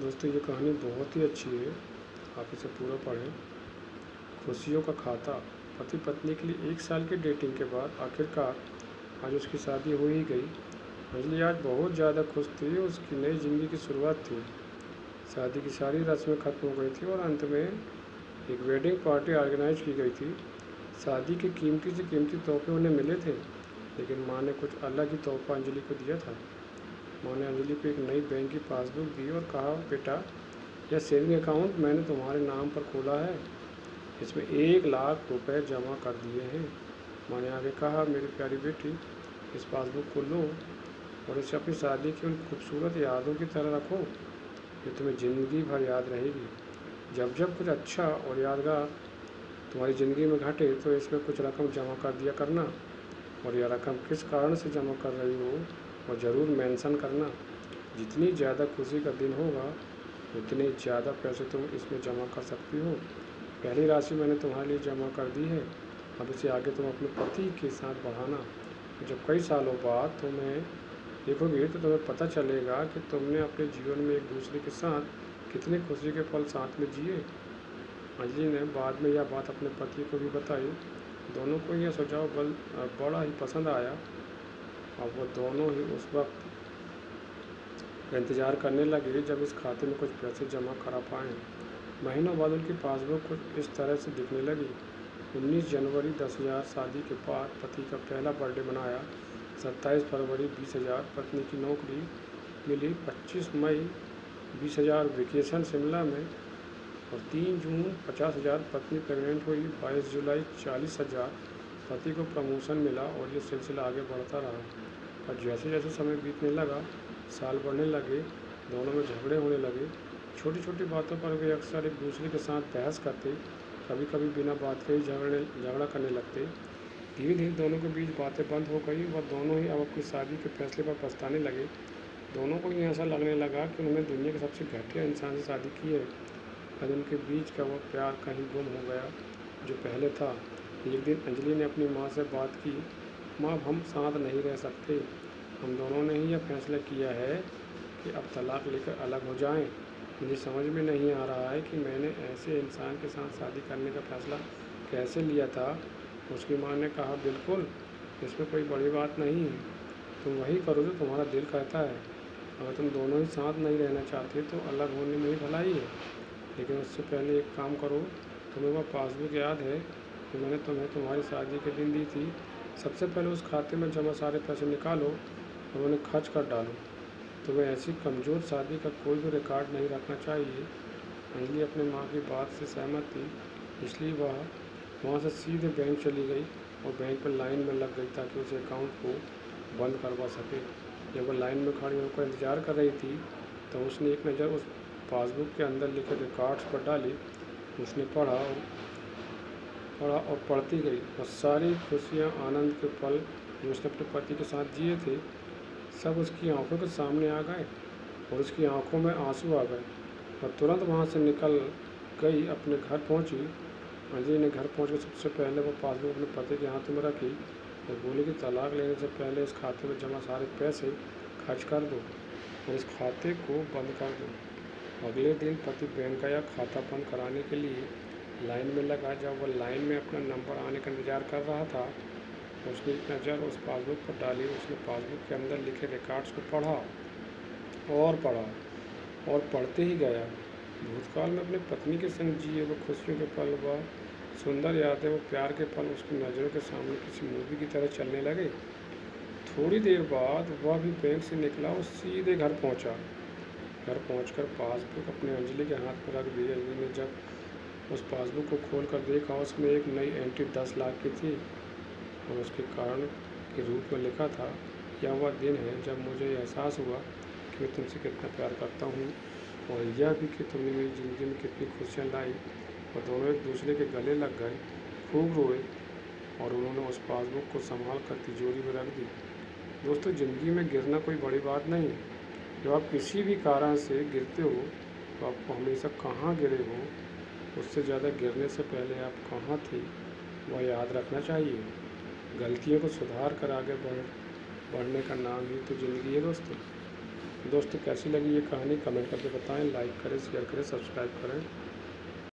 दोस्तों ये कहानी बहुत ही अच्छी है, आप इसे पूरा पढ़ें। खुशियों का खाता। पति पत्नी के लिए 1 साल की डेटिंग के बाद आखिरकार आज उसकी शादी हो ही गई। अंजलि आज बहुत ज़्यादा खुश थी, उसकी नई ज़िंदगी की शुरुआत थी। शादी की सारी रस्में ख़त्म हो गई थी और अंत में एक वेडिंग पार्टी ऑर्गेनाइज की गई थी। शादी के कीमती से कीमती तोहफे उन्हें मिले थे, लेकिन माँ ने कुछ अलग ही तोहफा अंजलि को दिया था। माँ ने अंजलि को एक नई बैंक की पासबुक दी और कहा, बेटा यह सेविंग अकाउंट मैंने तुम्हारे नाम पर खोला है, इसमें 1 लाख रुपए जमा कर दिए हैं। माँ ने आगे कहा, मेरी प्यारी बेटी, इस पासबुक को लो और इसे अपनी शादी की उन खूबसूरत यादों की तरह रखो, ये तुम्हें ज़िंदगी भर याद रहेगी। जब जब कुछ अच्छा और यादगार तुम्हारी ज़िंदगी में घटे तो इसमें कुछ रकम जमा कर दिया करना, और यह रकम किस कारण से जमा कर रही हो और ज़रूर मेंशन करना। जितनी ज़्यादा खुशी का दिन होगा उतने ज़्यादा पैसे तुम इसमें जमा कर सकती हो। पहली राशि मैंने तुम्हारे लिए जमा कर दी है, अब इसे आगे तुम अपने पति के साथ बढ़ाना। जब कई सालों बाद तुम्हें देखोगे तो तुम्हें पता चलेगा कि तुमने अपने जीवन में एक दूसरे के साथ कितने खुशी के पल साथ में जिए। अंजलि ने बाद में यह बात अपने पति को भी बताई। दोनों को यह सुझाव बड़ा ही पसंद आया। अब वो दोनों ही उस वक्त इंतज़ार करने लगे जब इस खाते में कुछ पैसे जमा करा पाएँ। महीनों बाद उनकी पासबुक कुछ इस तरह से दिखने लगी। 19 जनवरी 10,000 शादी के बाद पति का पहला बर्थडे मनाया। 27 फरवरी 20,000 पत्नी की नौकरी मिली। 25 मई 20,000 वेकेशन शिमला में, और 3 जून 50,000 पत्नी प्रेग्नेंट हुई। 22 जुलाई 40,000 पति को प्रमोशन मिला, और ये सिलसिला आगे बढ़ता रहा। और जैसे जैसे समय बीतने लगा, साल बढ़ने लगे, दोनों में झगड़े होने लगे। छोटी छोटी बातों पर वे अक्सर एक दूसरे के साथ बहस करते, कभी कभी बिना बात के ही झगड़ा करने लगते। धीरे धीरे दोनों के बीच बातें बंद हो गई। वह दोनों ही अब अपनी शादी के फैसले पर पछताने लगे। दोनों को ही ऐसा लगने लगा कि उन्होंने दुनिया के सबसे घटिया इंसान से शादी की है। आज उनके बीच का वो प्यार कहीं गुम हो गया जो पहले था। एक दिन अंजलि ने अपनी माँ से बात की, माँ, हम साथ नहीं रह सकते, हम दोनों ने ही यह फैसला किया है कि अब तलाक लेकर अलग हो जाएं। मुझे समझ में नहीं आ रहा है कि मैंने ऐसे इंसान के साथ शादी करने का फैसला कैसे लिया था। उसकी माँ ने कहा, बिल्कुल, इसमें कोई बड़ी बात नहीं है, तुम वही करो जो तुम्हारा दिल कहता है। अगर तुम दोनों ही साथ नहीं रहना चाहते तो अलग होने में ही भलाई है, लेकिन उससे पहले एक काम करो, तुम्हें वह पासबुक याद है जो मैंने तुम्हें तुम्हारी शादी के दिन दी थी? सबसे पहले उस खाते में जमा सारे पैसे निकालो और उन्हें खर्च कर डालो। तुम्हें ऐसी कमज़ोर शादी का कोई भी रिकॉर्ड नहीं रखना चाहिए। अंजलि अपनी माँ की बात से सहमत थी, इसलिए वह वहाँ से सीधे बैंक चली गई और बैंक पर लाइन में लग गई ताकि उस अकाउंट को बंद करवा सके। जब वह लाइन में खड़ी होकर इंतज़ार कर रही थी तो उसने एक नज़र उस पासबुक के अंदर लिखे रिकॉर्ड्स पर डाली। उसने पढ़ा और पढ़ती गई, और सारी खुशियाँ, आनंद के पल जो उसने अपने पति के साथ जिए थे, सब उसकी आंखों के सामने आ गए और उसकी आंखों में आंसू आ गए। और तुरंत वहाँ से निकल गई, अपने घर पहुँची। अंजलि ने घर पहुँचकर सबसे पहले वो पासबुक अपने पति के हाथ में रखी और बोली कि तलाक लेने से पहले इस खाते में जमा सारे पैसे खर्च कर दो और इस खाते को बंद कर दो। अगले दिन पति बैंक का यह खाता बंद कराने के लिए लाइन में लगा। जब वह लाइन में अपना नंबर आने का इंतज़ार कर रहा था, उसने एक नज़र उस पासबुक पर डाली। उसने पासबुक के अंदर लिखे रिकॉर्ड्स को पढ़ा और पढ़ते ही गया। भूतकाल में अपनी पत्नी के संग जिए वो खुशियों के पल, वह सुंदर यादें, वो प्यार के पल उसकी नज़रों के सामने किसी मूवी की तरह चलने लगे। थोड़ी देर बाद वह भी बैंक से निकला और सीधे घर पहुंचा। घर पहुंचकर पासबुक अपने अंजलि के हाथ में रख दी। अंजलि ने जब उस पासबुक को खोलकर देखा, उसमें एक नई एंट्री 10 लाख की थी और उसके कारण के रूप में लिखा था, यह वह दिन है जब मुझे एहसास हुआ कि मैं तुमसे कितना प्यार करता हूँ, और यह भी कि तुमने मेरी ज़िंदगी में कितनी खुशियाँ लाई। और दोनों एक दूसरे के गले लग गए, खूब रोए, और उन्होंने उस पासबुक को संभाल कर तिजोरी में रख दी। दोस्तों, ज़िंदगी में गिरना कोई बड़ी बात नहीं है। जब आप किसी भी कारण से गिरते हो तो आपको हमेशा कहाँ गिरे हो, उससे ज़्यादा गिरने से पहले आप कहाँ थे, वह याद रखना चाहिए। गलतियों को सुधार कर आगे बढ़ने का नाम ही तो ज़िंदगी है दोस्तों। दोस्तों कैसी लगी ये कहानी कमेंट करके बताएं, लाइक करें, शेयर करें, सब्सक्राइब करें।